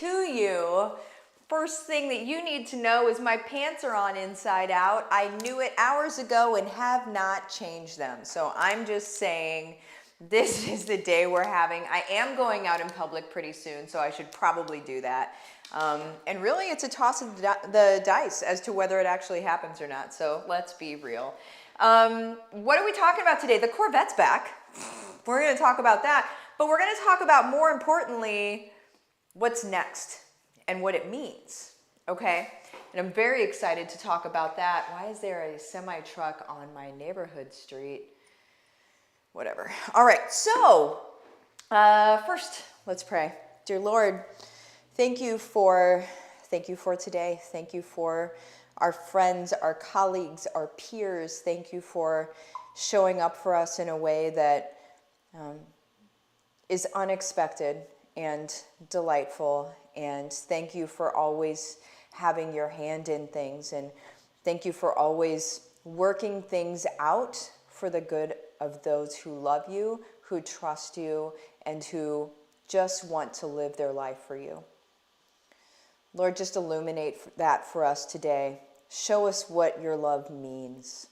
to you. First thing that you need to know is my pants are on inside out. I knew it hours ago and have not changed them. So I'm just saying this is the day we're having. I am going out in public pretty soon, so I should probably do that. And really it's a toss of the dice as to whether it actually happens or not. So let's be real. What are we talking about today? The Corvette's back. We're going to talk about that. But we're going to talk about, more importantly, what's next and what it means, okay? And I'm very excited to talk about that. Why is there a semi-truck on my neighborhood street? Whatever. All right, so first, let's pray. Dear Lord, thank you for today. Thank you for our friends, our colleagues, our peers. Thank you for showing up for us in a way that is unexpected and delightful. And thank you for always having your hand in things. And thank you for always working things out for the good of those who love you, who trust you, and who just want to live their life for you. Lord, just illuminate that for us today. Show us what your love means.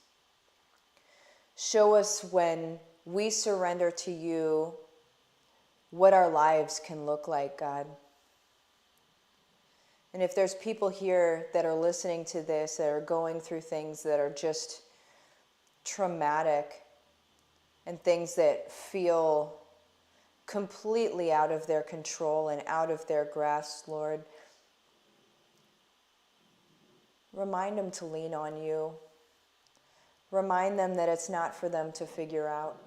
Show us when we surrender to you what our lives can look like, God. And if there's people here that are listening to this, that are going through things that are just traumatic and things that feel completely out of their control and out of their grasp, Lord, remind them to lean on you. Remind them that it's not for them to figure out.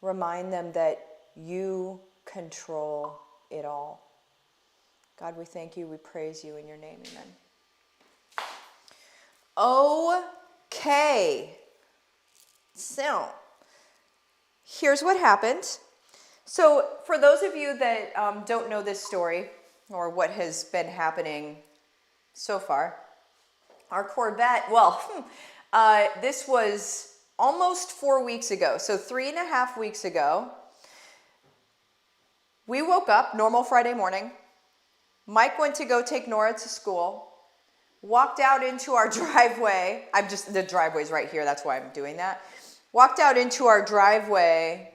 Remind them that you control it all. God, we thank you, we praise you in your name, amen. Okay, so here's what happened. So for those of you that don't know this story or what has been happening so far, our Corvette, this was almost 4 weeks ago, so 3.5 weeks ago. We woke up, normal Friday morning. Mike went to go take Nora to school, walked out into our driveway. The driveway's right here, that's why I'm doing that. Walked out into our driveway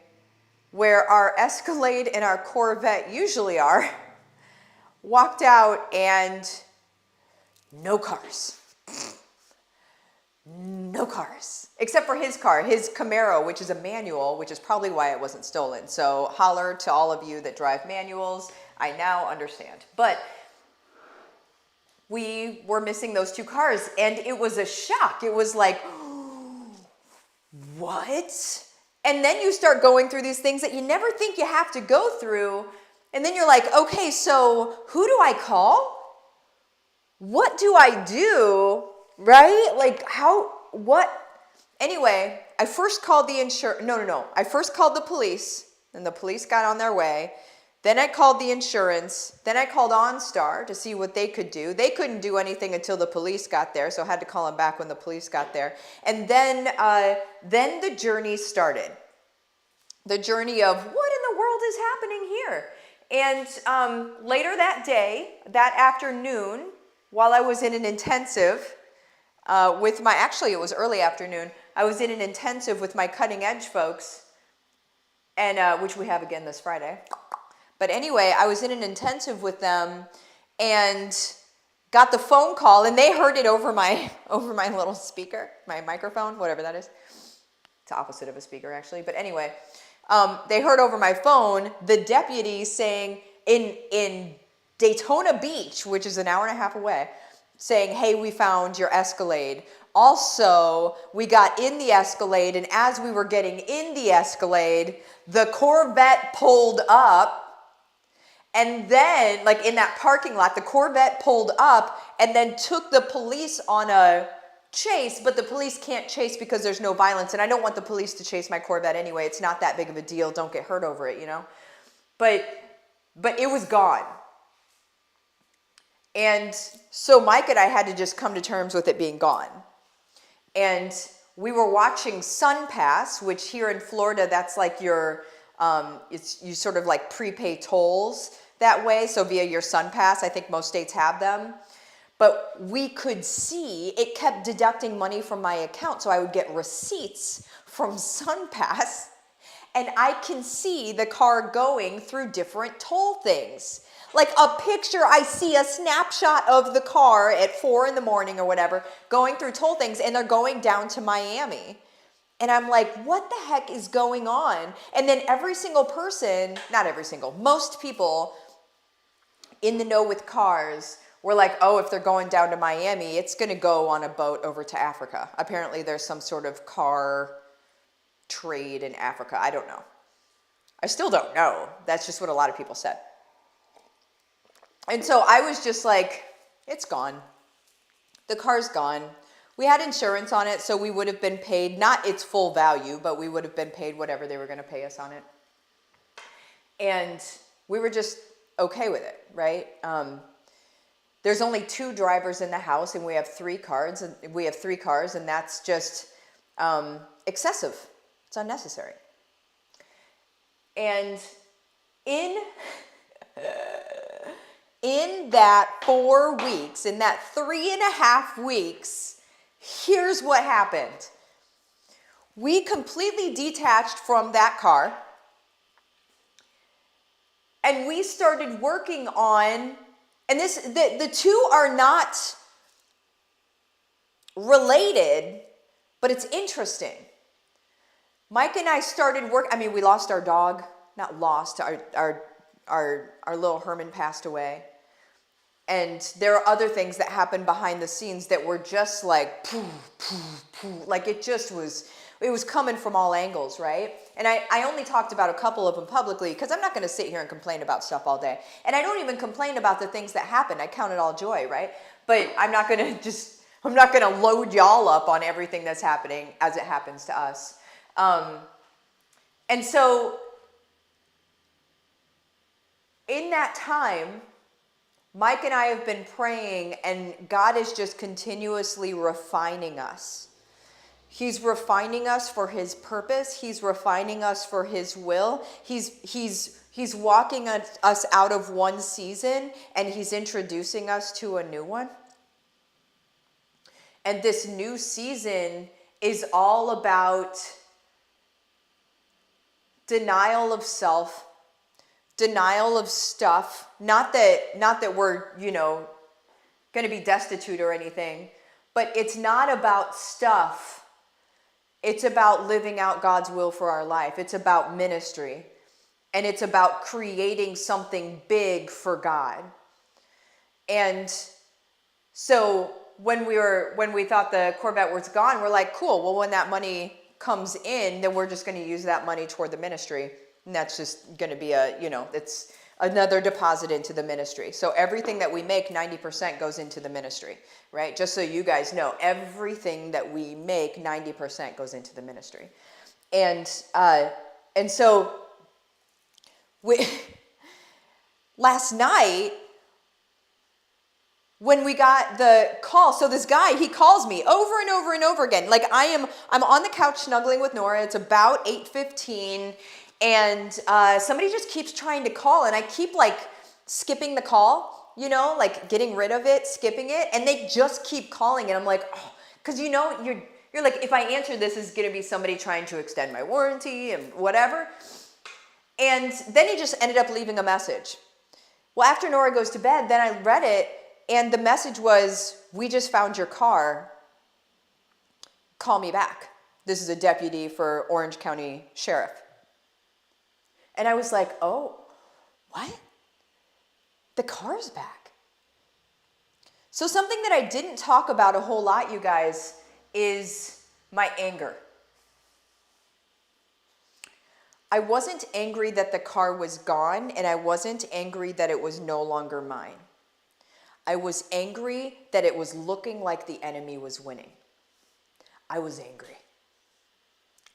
where our Escalade and our Corvette usually are. Walked out and no cars. No cars. Except for his car, his Camaro, which is a manual, which is probably why it wasn't stolen. So holler to all of you that drive manuals. I now understand. But we were missing those two cars, and it was a shock. It was like, what? And then you start going through these things that you never think you have to go through, and then you're like, okay, so who do I call? What do I do? Right? Like, what? Anyway, I first called the I first called the police, and the police got on their way. Then I called the insurance. Then I called OnStar to see what they could do. They couldn't do anything until the police got there, so I had to call them back when the police got there. And then the journey started. The journey of what in the world is happening here? And later that day, that afternoon, while I was in an intensive it was early afternoon, I was in an intensive with my cutting edge folks, and which we have again this Friday. But anyway, I was in an intensive with them and got the phone call, and they heard it over my little speaker, my microphone, whatever that is. It's the opposite of a speaker, actually. But anyway, they heard over my phone the deputy saying in Daytona Beach, which is an hour and a half away, saying, hey, we found your Escalade. Also, we got in the Escalade, and as we were getting in the Escalade, the Corvette pulled up. And then, like in that parking lot, the Corvette pulled up and then took the police on a chase, but the police can't chase because there's no violence. And I don't want the police to chase my Corvette anyway. It's not that big of a deal. Don't get hurt over it, you know? But it was gone. And so Mike and I had to just come to terms with it being gone. And we were watching Sun Pass, which here in Florida, that's like your, you sort of like prepay tolls that way. So via your SunPass, I think most states have them. But we could see it kept deducting money from my account. So I would get receipts from SunPass, and I can see the car going through different toll things. Like a picture, I see a snapshot of the car at 4 in the morning or whatever, going through toll things, and they're going down to Miami. And I'm like, what the heck is going on? And then every single person, not every single, most people in the know with cars were like, oh, if they're going down to Miami, it's going to go on a boat over to Africa. Apparently there's some sort of car trade in Africa. I don't know. I still don't know. That's just what a lot of people said. And so I was just like, it's gone. The car's gone. We had insurance on it, so we would have been paid, not its full value, but we would have been paid whatever they were going to pay us on it. And we were just okay with it, right? There's only 2 drivers in the house, and we have 3 cars, and that's just excessive. It's unnecessary. And in that 4 weeks, in that 3.5 weeks, here's what happened. We completely detached from that car, and we started working on, and the 2 are not related, but it's interesting. Mike and I started we lost our dog, not lost, our little Herman passed away. And there are other things that happened behind the scenes that were just like, poof, poof, poof. Like it was coming from all angles, right? And I only talked about a couple of them publicly because I'm not going to sit here and complain about stuff all day. And I don't even complain about the things that happen. I count it all joy, right? But I'm not going to load y'all up on everything that's happening as it happens to us. And so in that time, Mike and I have been praying, and God is just continuously refining us. He's refining us for his purpose. He's refining us for his will. He's walking us out of one season, and he's introducing us to a new one. And this new season is all about denial of self, denial of stuff. Not that we're, going to be destitute or anything, but it's not about stuff. It's about living out God's will for our life. It's about ministry, and it's about creating something big for God. And so when we thought the Corvette was gone, we're like, cool. Well, when that money comes in, then we're just going to use that money toward the ministry. And that's just going to be it's another deposit into the ministry. So everything that we make, 90% goes into the ministry, right? Just so you guys know, everything that we make, 90% goes into the ministry. And so last night, when we got the call, so this guy, he calls me over and over and over again. Like I'm on the couch snuggling with Nora. It's about 8:15, and somebody just keeps trying to call, and I keep like skipping the call, like getting rid of it, skipping it, and they just keep calling, and I'm like, oh, because you're like, if I answer this, is going to be somebody trying to extend my warranty and whatever. And then he just ended up leaving a message. Well, after Nora goes to bed, then I read it. And the message was, we just found your car. Call me back. This is a deputy for Orange County Sheriff. And I was like, oh, what? The car's back. So something that I didn't talk about a whole lot, you guys, is my anger. I wasn't angry that the car was gone, and I wasn't angry that it was no longer mine. I was angry that it was looking like the enemy was winning. I was angry.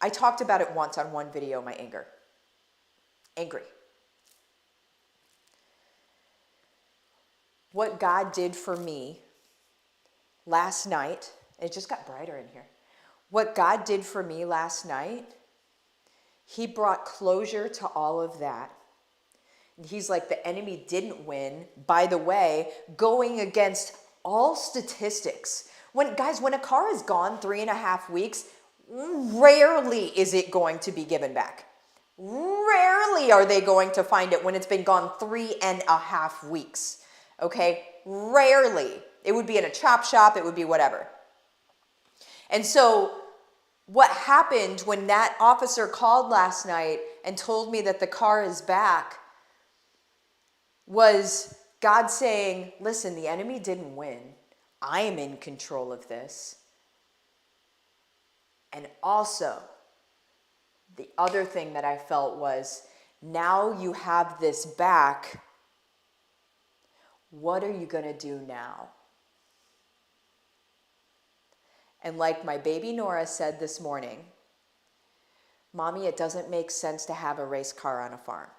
I talked about it once on one video, my anger. Angry. What God did for me last night, it just got brighter in here. What God did for me last night, he brought closure to all of that. He's like, the enemy didn't win, by the way, going against all statistics. When a car is gone 3.5 weeks, rarely is it going to be given back. Rarely are they going to find it when it's been gone 3.5 weeks. Okay? Rarely. It would be in a chop shop, it would be whatever. And so what happened when that officer called last night and told me that the car is back was God saying, listen, the enemy didn't win. I am in control of this. And also, the other thing that I felt was, now you have this back. What are you going to do now? And like my baby Nora said this morning, Mommy, it doesn't make sense to have a race car on a farm.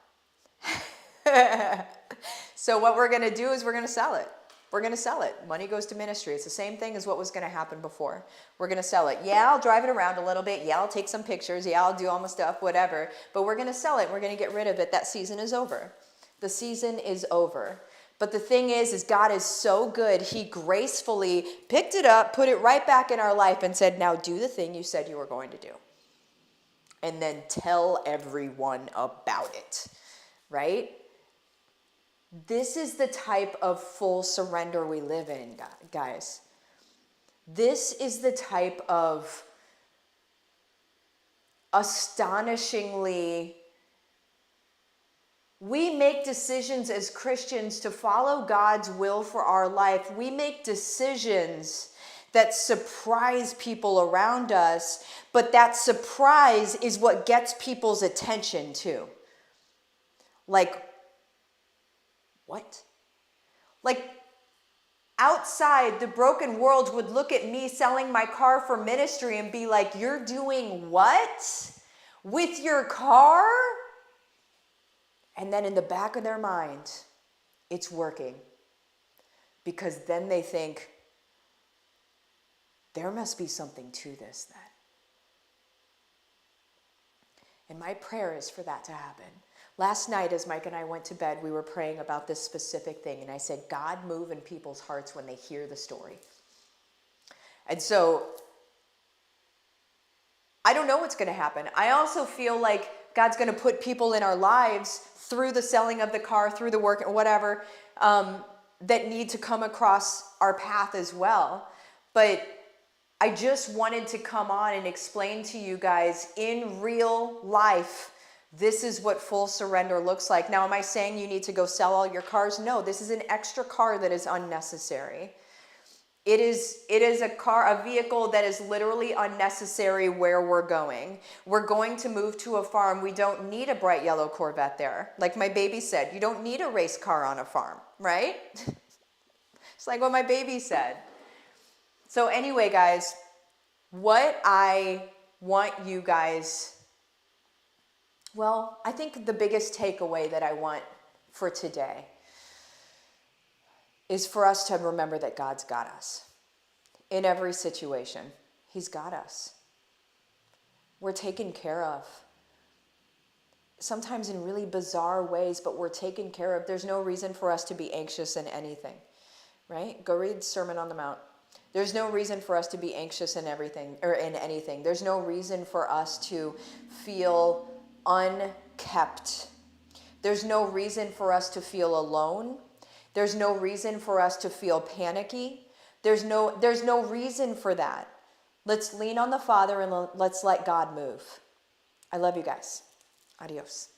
So what we're going to do is we're going to sell it. We're going to sell it. Money goes to ministry. It's the same thing as what was going to happen before. We're going to sell it. Yeah, I'll drive it around a little bit. Yeah, I'll take some pictures. Yeah, I'll do all my stuff, whatever. But we're going to sell it. We're going to get rid of it. That season is over. The season is over. But the thing is God is so good. He gracefully picked it up, put it right back in our life and said, now do the thing you said you were going to do. And then tell everyone about it, right? This is the type of full surrender we live in, guys. This is the type of astonishingly, we make decisions as Christians to follow God's will for our life. We make decisions that surprise people around us, but that surprise is what gets people's attention too. Like, what? Like, outside, the broken world would look at me selling my car for ministry and be like, you're doing what? With your car? And then in the back of their mind, it's working. Because then they think, there must be something to this then. And my prayer is for that to happen. Last night, as Mike and I went to bed, we were praying about this specific thing. And I said, God, move in people's hearts when they hear the story. And so, I don't know what's going to happen. I also feel like God's going to put people in our lives through the selling of the car, through the work, or whatever, that need to come across our path as well. But I just wanted to come on and explain to you guys in real life, this is what full surrender looks like. Now, am I saying you need to go sell all your cars? No, this is an extra car that is unnecessary. It is a vehicle that is literally unnecessary where we're going. We're going to move to a farm. We don't need a bright yellow Corvette there. Like my baby said, you don't need a race car on a farm, right? It's like what my baby said. So anyway, guys, what I want you guys, well, I think the biggest takeaway that I want for today is for us to remember that God's got us. In every situation, He's got us. We're taken care of. Sometimes in really bizarre ways, but we're taken care of. There's no reason for us to be anxious in anything, right? Go read Sermon on the Mount. There's no reason for us to be anxious in everything or in anything. There's no reason for us to feel unkept. There's no reason for us to feel alone. There's no reason for us to feel panicky. There's no reason for that. Let's lean on the Father and let's let God move. I love you guys. Adios.